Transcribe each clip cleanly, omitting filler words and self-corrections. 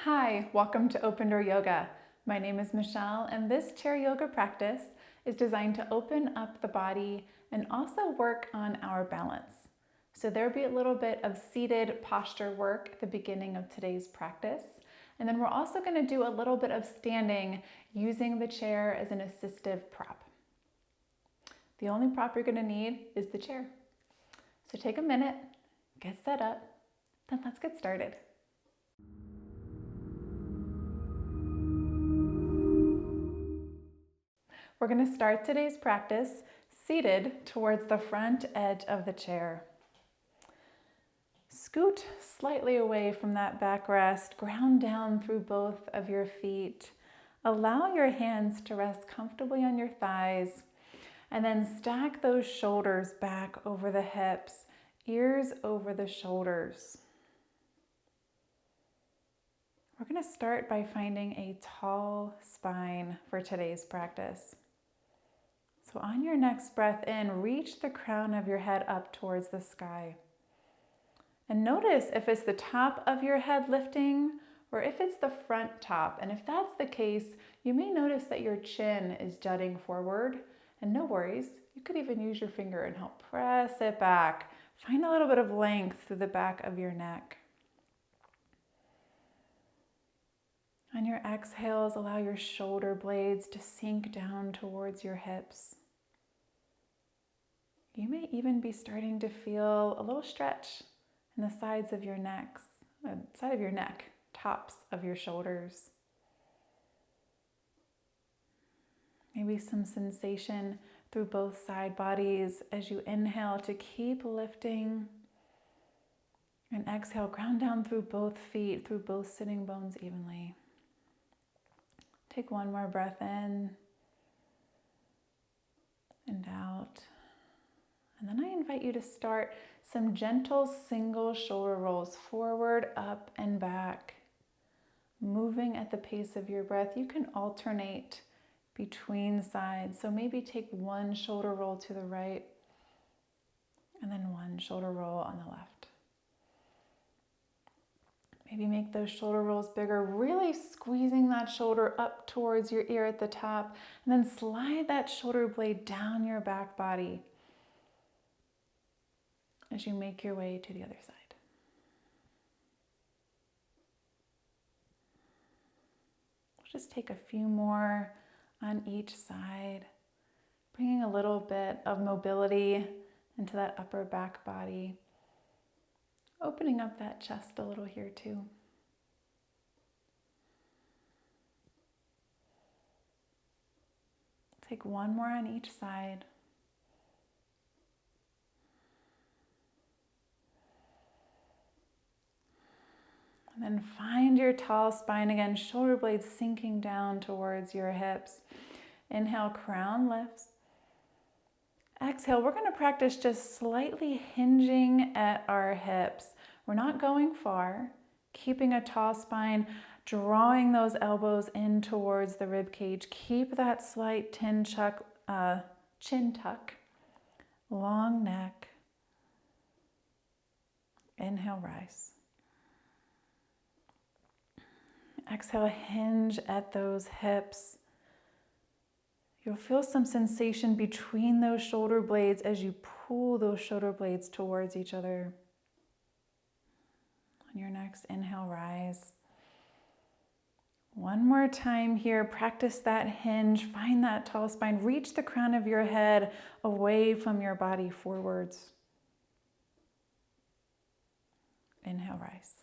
Hi, welcome to Open Door Yoga. My name is Michelle, and this chair yoga practice is designed to open up the body and also work on our balance. So there'll be a little bit of seated posture work at the beginning of today's practice. And then we're also going to do a little bit of standing using the chair as an assistive prop. The only prop you're going to need is the chair. So take a minute, get set up, then let's get started. We're going to start today's practice seated towards the front edge of the chair. Scoot slightly away from that backrest, ground down through both of your feet. Allow your hands to rest comfortably on your thighs, and then stack those shoulders back over the hips, ears over the shoulders. We're going to start by finding a tall spine for today's practice. So on your next breath in, reach the crown of your head up towards the sky. And notice if it's the top of your head lifting or if it's the front top. And if that's the case, you may notice that your chin is jutting forward. And no worries, you could even use your finger and help press it back. Find a little bit of length through the back of your neck. On your exhales, allow your shoulder blades to sink down towards your hips. You may even be starting to feel a little stretch in the sides of your necks, side of your neck, tops of your shoulders. Maybe some sensation through both side bodies as you inhale to keep lifting. And exhale, ground down through both feet, through both sitting bones evenly. Take one more breath in and out. And then I invite you to start some gentle single shoulder rolls forward, up, and back. Moving at the pace of your breath. You can alternate between sides. So maybe take one shoulder roll to the right and then one shoulder roll on the left. Maybe make those shoulder rolls bigger, really squeezing that shoulder up towards your ear at the top, and then slide that shoulder blade down your back body as you make your way to the other side. Just take a few more on each side, bringing a little bit of mobility into that upper back body. Opening up that chest a little here too. Take one more on each side. And then find your tall spine again, shoulder blades sinking down towards your hips. Inhale, crown lifts. Exhale, we're going to practice just slightly hinging at our hips. We're not going far, keeping a tall spine, drawing those elbows in towards the rib cage. Keep that slight chin tuck, long neck. Inhale, rise. Exhale, hinge at those hips. You'll feel some sensation between those shoulder blades as you pull those shoulder blades towards each other. On your next inhale, rise. One more time here, practice that hinge, find that tall spine, reach the crown of your head away from your body forwards. Inhale, rise.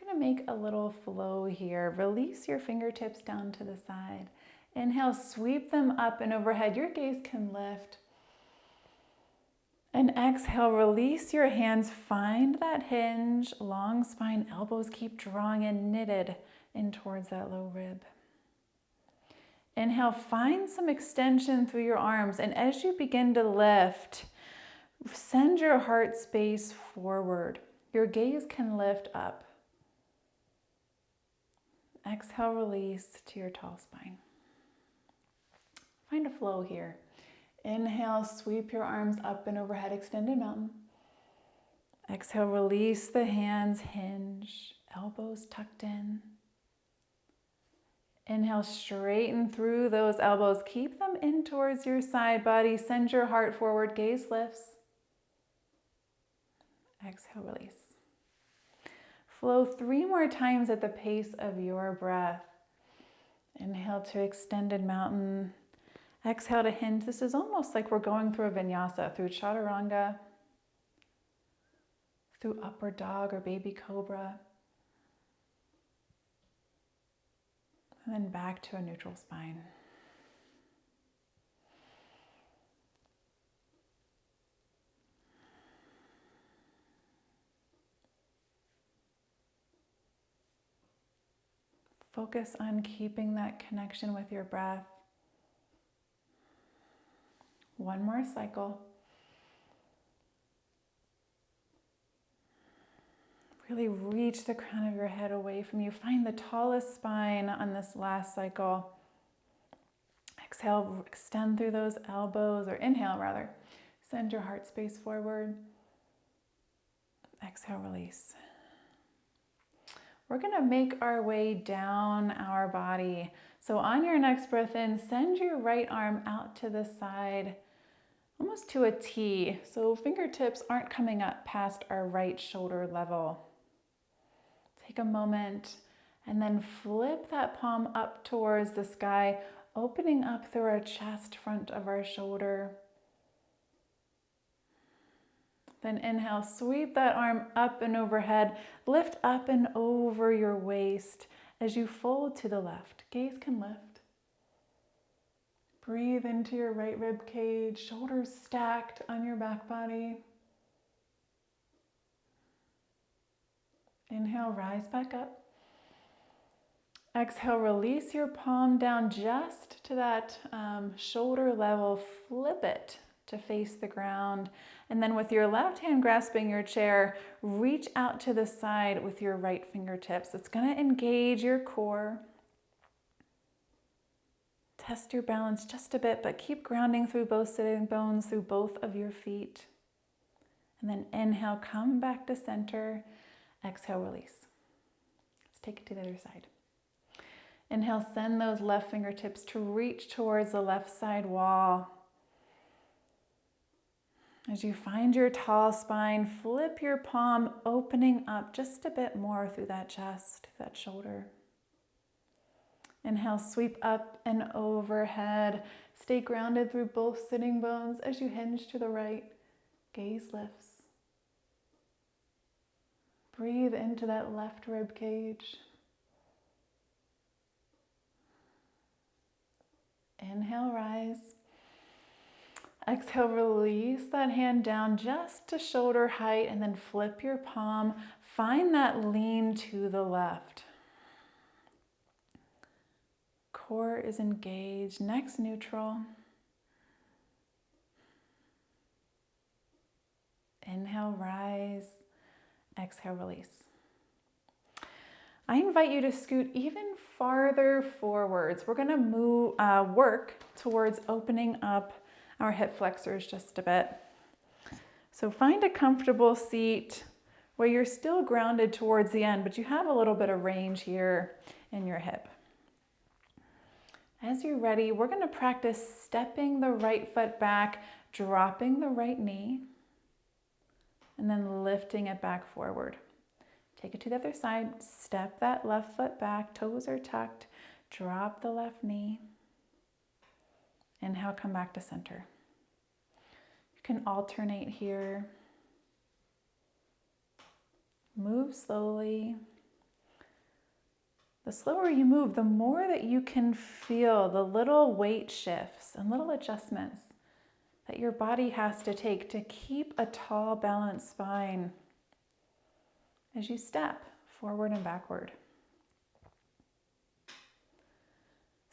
We're going to make a little flow here. Release your fingertips down to the side. Inhale, sweep them up and overhead. Your gaze can lift. And exhale, release your hands. Find that hinge, long spine, elbows keep drawing in, knitted in towards that low rib. Inhale, find some extension through your arms. And as you begin to lift, send your heart space forward. Your gaze can lift up. Exhale, release to your tall spine. Find a flow here. Inhale, sweep your arms up and overhead, extended mountain. Exhale, release the hands, hinge. elbows tucked in. Inhale, straighten through those elbows. Keep them in towards your side body. Send your heart forward, gaze lifts. Exhale, release. Flow 3 more times at the pace of your breath. Inhale to extended mountain. Exhale to hinge. This is almost like we're going through a vinyasa, through chaturanga, through upward dog or baby cobra. And then back to a neutral spine. Focus on keeping that connection with your breath. 1 more cycle. Really reach the crown of your head away from you. Find the tallest spine on this last cycle. Exhale, extend through those elbows, or inhale rather. Send your heart space forward. Exhale, release. We're gonna make our way down our body. So on your next breath in, send your right arm out to the side, almost to a T. So fingertips aren't coming up past our right shoulder level. Take a moment and then flip that palm up towards the sky, opening up through our chest, front of our shoulder. Then inhale, sweep that arm up and overhead, lift up and over your waist as you fold to the left. Gaze can lift. Breathe into your right rib cage, shoulders stacked on your back body. Inhale, rise back up. Exhale, release your palm down just to that shoulder level. Flip it to face the ground. And then with your left hand grasping your chair, reach out to the side with your right fingertips. It's going to engage your core. Test your balance just a bit, but keep grounding through both sitting bones, through both of your feet. And then inhale, come back to center. Exhale, release. Let's take it to the other side. Inhale, send those left fingertips to reach towards the left side wall. As you find your tall spine, flip your palm, opening up just a bit more through that chest, that shoulder. Inhale, sweep up and overhead. Stay grounded through both sitting bones as you hinge to the right. Gaze lifts. Breathe into that left rib cage. Inhale, rise. Exhale, release that hand down just to shoulder height and then flip your palm. Find that lean to the left. Core is engaged. Next, neutral. Inhale, rise. Exhale, release. I invite you to scoot even farther forwards. We're going to work towards opening up our hip flexors just a bit. So find a comfortable seat where you're still grounded towards the end, but you have a little bit of range here in your hip. As you're ready, we're going to practice stepping the right foot back, dropping the right knee, and then lifting it back forward. Take it to the other side, step that left foot back, toes are tucked, drop the left knee. Inhale, come back to center. You can alternate here. Move slowly. The slower you move, the more that you can feel the little weight shifts and little adjustments that your body has to take to keep a tall, balanced spine as you step forward and backward.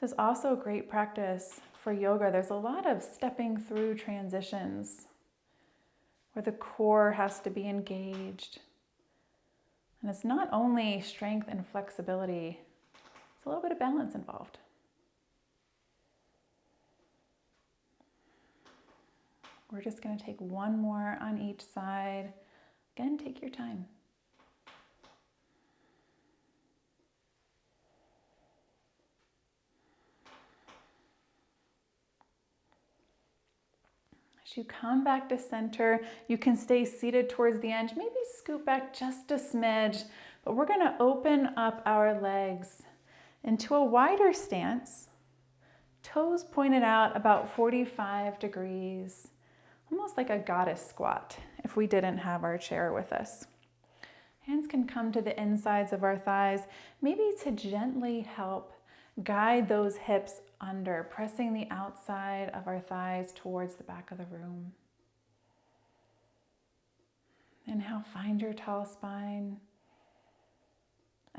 This is also a great practice for yoga. There's a lot of stepping through transitions where the core has to be engaged. And it's not only strength and flexibility, it's a little bit of balance involved. We're just going to take one more on each side. Again, take your time. As you come back to center, you can stay seated towards the edge, maybe scoot back just a smidge, but we're gonna open up our legs into a wider stance, toes pointed out about 45 degrees, almost like a goddess squat if we didn't have our chair with us. Hands can come to the insides of our thighs, maybe to gently help guide those hips under, pressing the outside of our thighs towards the back of the room. Inhale, find your tall spine.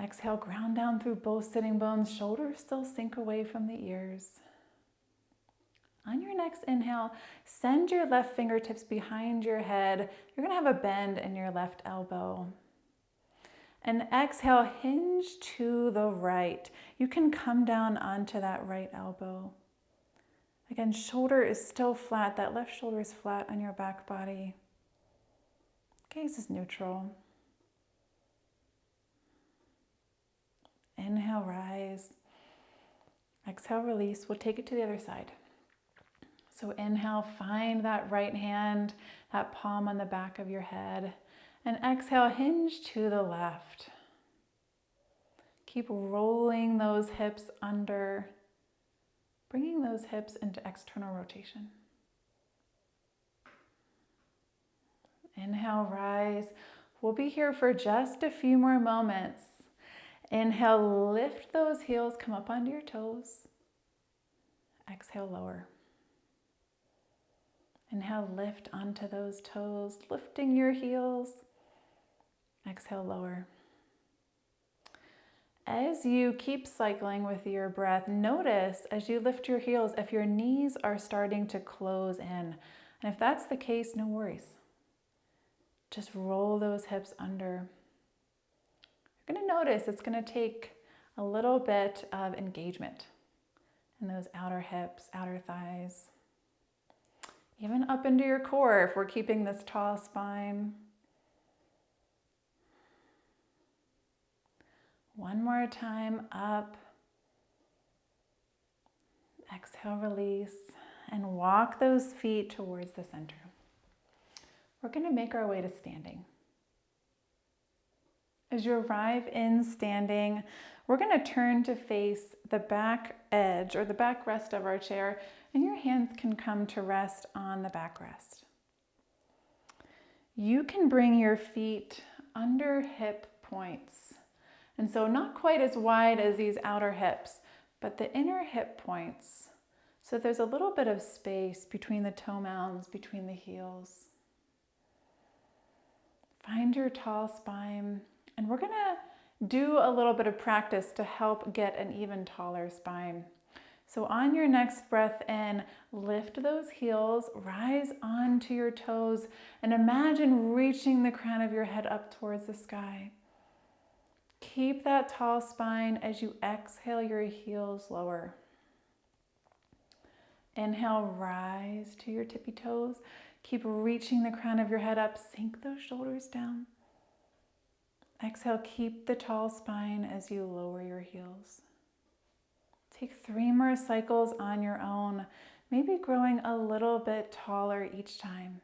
Exhale, ground down through both sitting bones, shoulders still sink away from the ears. On your next inhale, send your left fingertips behind your head. You're gonna have a bend in your left elbow. And exhale, hinge to the right. You can come down onto that right elbow. Again, shoulder is still flat. That left shoulder is flat on your back body. Gaze is neutral. Inhale, rise. Exhale, release. We'll take it to the other side. So inhale, find that right hand, that palm on the back of your head. And exhale, hinge to the left. Keep rolling those hips under, bringing those hips into external rotation. Inhale, rise. We'll be here for just a few more moments. Inhale, lift those heels, come up onto your toes. Exhale, lower. Inhale, lift onto those toes, lifting your heels. Exhale, lower. As you keep cycling with your breath, notice as you lift your heels if your knees are starting to close in. And if that's the case, no worries. Just roll those hips under. You're going to notice it's going to take a little bit of engagement in those outer hips, outer thighs, even up into your core if we're keeping this tall spine. One more time, up. Exhale, release, and walk those feet towards the center. We're going to make our way to standing. As you arrive in standing, we're going to turn to face the back edge or the backrest of our chair, and your hands can come to rest on the backrest. You can bring your feet under hip points. And so not quite as wide as these outer hips, but the inner hip points. So there's a little bit of space between the toe mounds, between the heels. Find your tall spine, and we're gonna do a little bit of practice to help get an even taller spine. So on your next breath in, lift those heels, rise onto your toes, and imagine reaching the crown of your head up towards the sky. Keep that tall spine as you exhale your heels lower. Inhale, rise to your tippy toes. Keep reaching the crown of your head up. Sink those shoulders down. Exhale, keep the tall spine as you lower your heels. Take 3 more cycles on your own, maybe growing a little bit taller each time.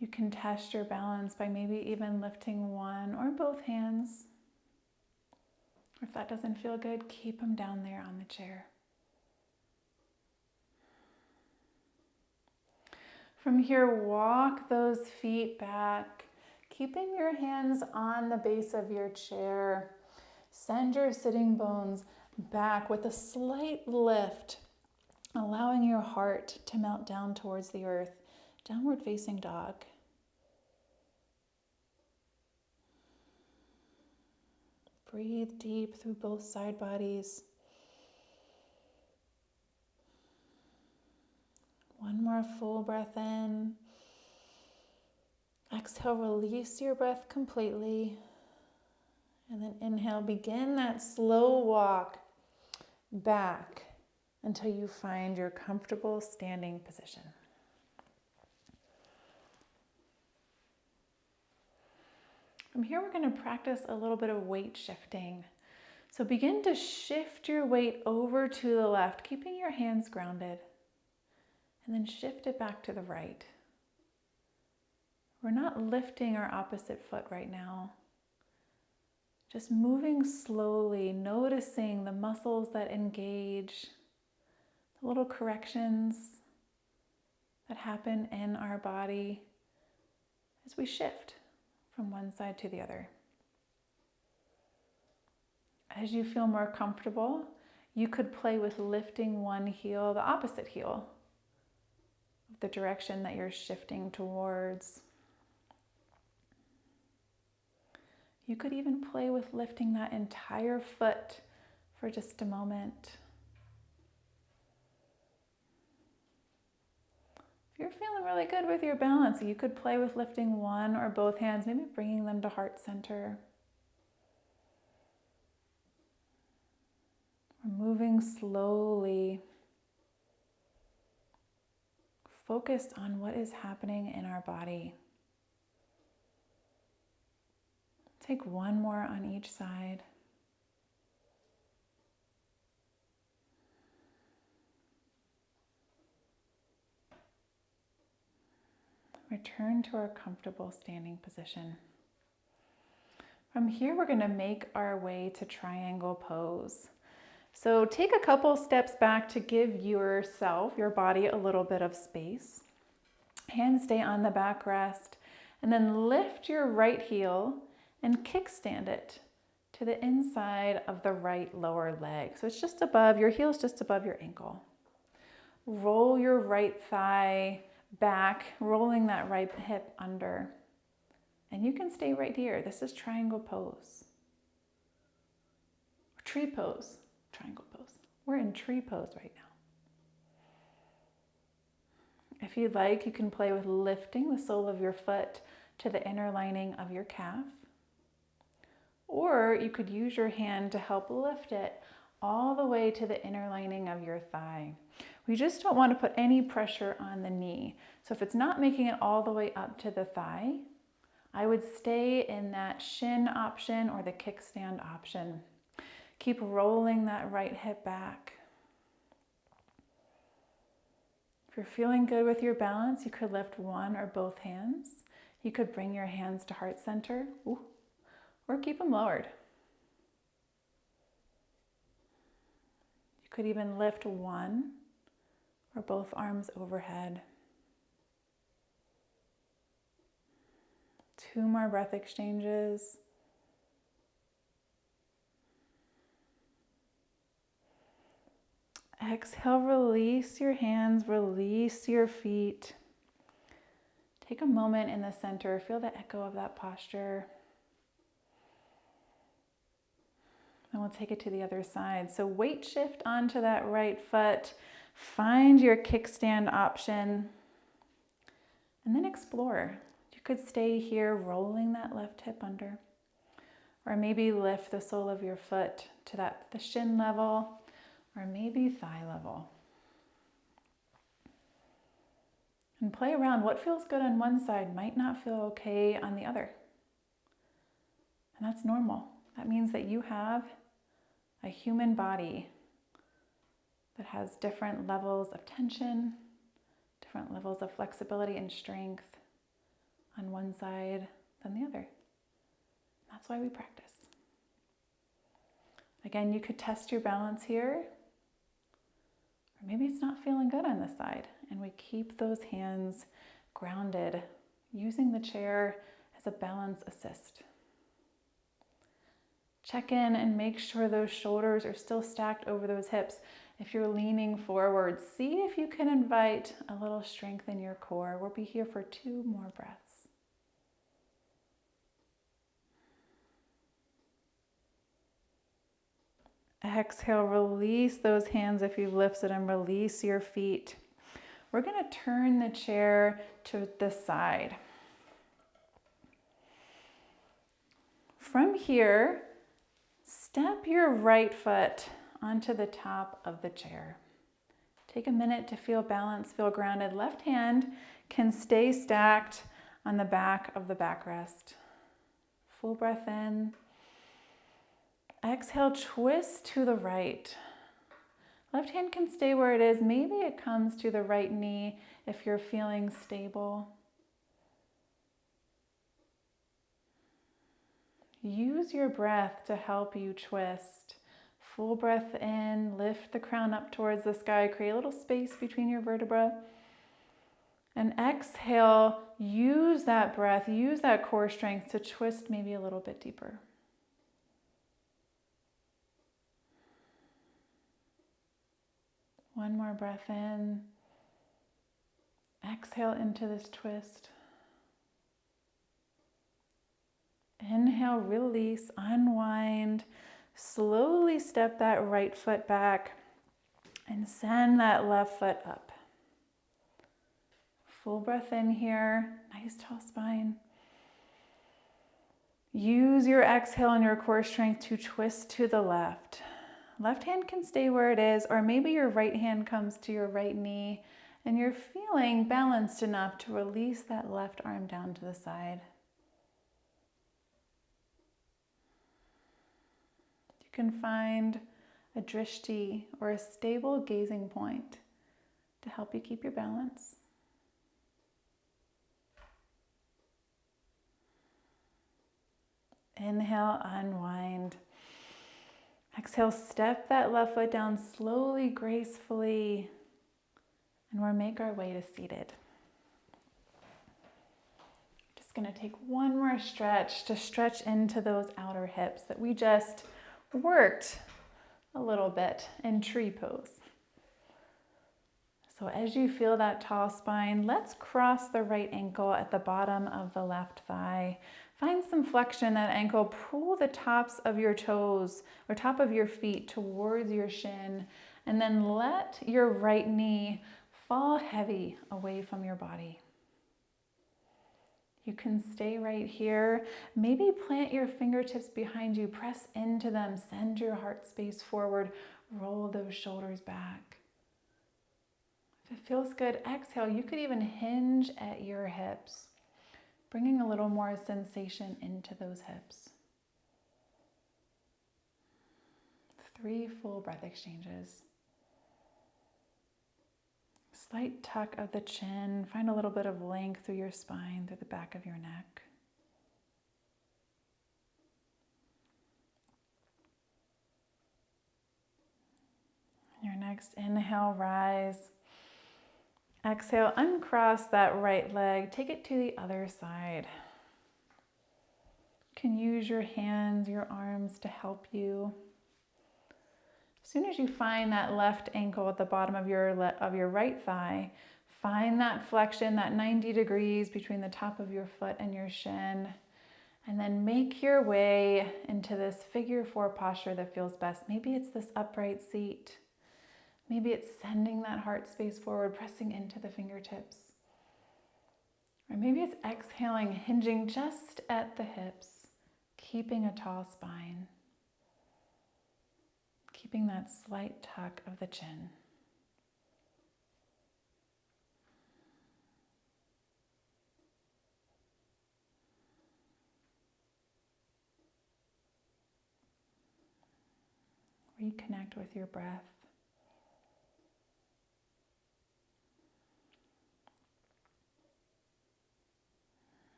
You can test your balance by maybe even lifting one or both hands. If that doesn't feel good, keep them down there on the chair. From here, walk those feet back, keeping your hands on the base of your chair. Send your sitting bones back with a slight lift, allowing your heart to melt down towards the earth. Downward facing dog. Breathe deep through both side bodies. One more full breath in. Exhale, release your breath completely. And then inhale, begin that slow walk back until you find your comfortable standing position. From here, we're going to practice a little bit of weight shifting. So begin to shift your weight over to the left, keeping your hands grounded, and then shift it back to the right. We're not lifting our opposite foot right now. Just moving slowly, noticing the muscles that engage, the little corrections that happen in our body as we shift from one side to the other. As you feel more comfortable, you could play with lifting one heel, the opposite heel, the direction that you're shifting towards. You could even play with lifting that entire foot for just a moment. If you're feeling really good with your balance, you could play with lifting one or both hands, maybe bringing them to heart center. We're moving slowly, focused on what is happening in our body. Take one more on each side. Return to our comfortable standing position. From here, we're going to make our way to triangle pose. So take a couple steps back to give yourself, your body, a little bit of space. Hands stay on the backrest, and then lift your right heel and kickstand it to the inside of the right lower leg. So it's just above, your heel's just above your ankle. Roll your right thigh back, rolling that right hip under. And you can stay right here. This is triangle pose. Tree pose, triangle pose. We're in tree pose right now. If you'd like, you can play with lifting the sole of your foot to the inner lining of your calf. Or you could use your hand to help lift it all the way to the inner lining of your thigh. We just don't want to put any pressure on the knee. So if it's not making it all the way up to the thigh, I would stay in that shin option or the kickstand option. Keep rolling that right hip back. If you're feeling good with your balance, you could lift one or both hands. You could bring your hands to heart center, or keep them lowered. You could even lift one or both arms overhead. 2 more breath exchanges. Exhale, release your hands, release your feet. Take a moment in the center, feel the echo of that posture. And we'll take it to the other side. So weight shift onto that right foot. Find your kickstand option. And then explore. You could stay here rolling that left hip under. Or maybe lift the sole of your foot to the shin level. Or maybe thigh level. And play around. What feels good on one side might not feel okay on the other. And that's normal. That means that you have a human body that has different levels of tension, different levels of flexibility and strength on one side than the other. That's why we practice. Again, you could test your balance here, or maybe it's not feeling good on this side, and we keep those hands grounded, using the chair as a balance assist. Check in and make sure those shoulders are still stacked over those hips. If you're leaning forward, see if you can invite a little strength in your core. We'll be here for 2 more breaths. Exhale, release those hands if you've lifted them, release your feet. We're going to turn the chair to the side. From here, step your right foot onto the top of the chair. Take a minute to feel balanced, feel grounded. Left hand can stay stacked on the back of the backrest. Full breath in. Exhale, twist to the right. Left hand can stay where it is. Maybe it comes to the right knee if you're feeling stable. Use your breath to help you twist. Full breath in, lift the crown up towards the sky, create a little space between your vertebrae. And exhale, use that breath, use that core strength to twist maybe a little bit deeper. One more breath in. Exhale into this twist. Inhale, release, unwind. Slowly step that right foot back and send that left foot up. Full breath in here, nice tall spine. Use your exhale and your core strength to twist to the left. Left hand can stay where it is, or maybe your right hand comes to your right knee and you're feeling balanced enough to release that left arm down to the side. You can find a drishti or a stable gazing point to help you keep your balance. Inhale, unwind. Exhale, step that left foot down slowly, gracefully, and we'll make our way to seated. Just gonna take one more stretch to stretch into those outer hips that we just worked a little bit in tree pose. So as you feel that tall spine, let's cross the right ankle at the bottom of the left thigh. Find some flexion in that ankle. Pull the tops of your toes or top of your feet towards your shin, and then let your right knee fall heavy away from your body. You can stay right here. Maybe plant your fingertips behind you. Press into them. Send your heart space forward. Roll those shoulders back. If it feels good, exhale. You could even hinge at your hips, bringing a little more sensation into those hips. 3 full breath exchanges. Slight tuck of the chin. Find a little bit of length through your spine, through the back of your neck. Your next inhale, rise. Exhale, uncross that right leg. Take it to the other side. You can use your hands, your arms to help you. As soon as you find that left ankle at the bottom of your right thigh, find that flexion, that 90 degrees between the top of your foot and your shin, and then make your way into this figure 4 posture that feels best. Maybe it's this upright seat. Maybe it's sending that heart space forward, pressing into the fingertips. Or maybe it's exhaling, hinging just at the hips, keeping a tall spine, keeping that slight tuck of the chin. Reconnect with your breath.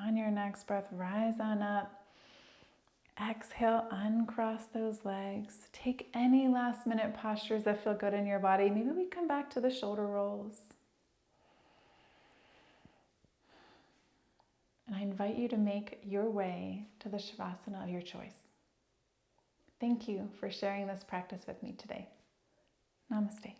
On your next breath, rise on up. Exhale, uncross those legs. Take any last minute postures that feel good in your body. Maybe we come back to the shoulder rolls. And I invite you to make your way to the Shavasana of your choice. Thank you for sharing this practice with me today. Namaste.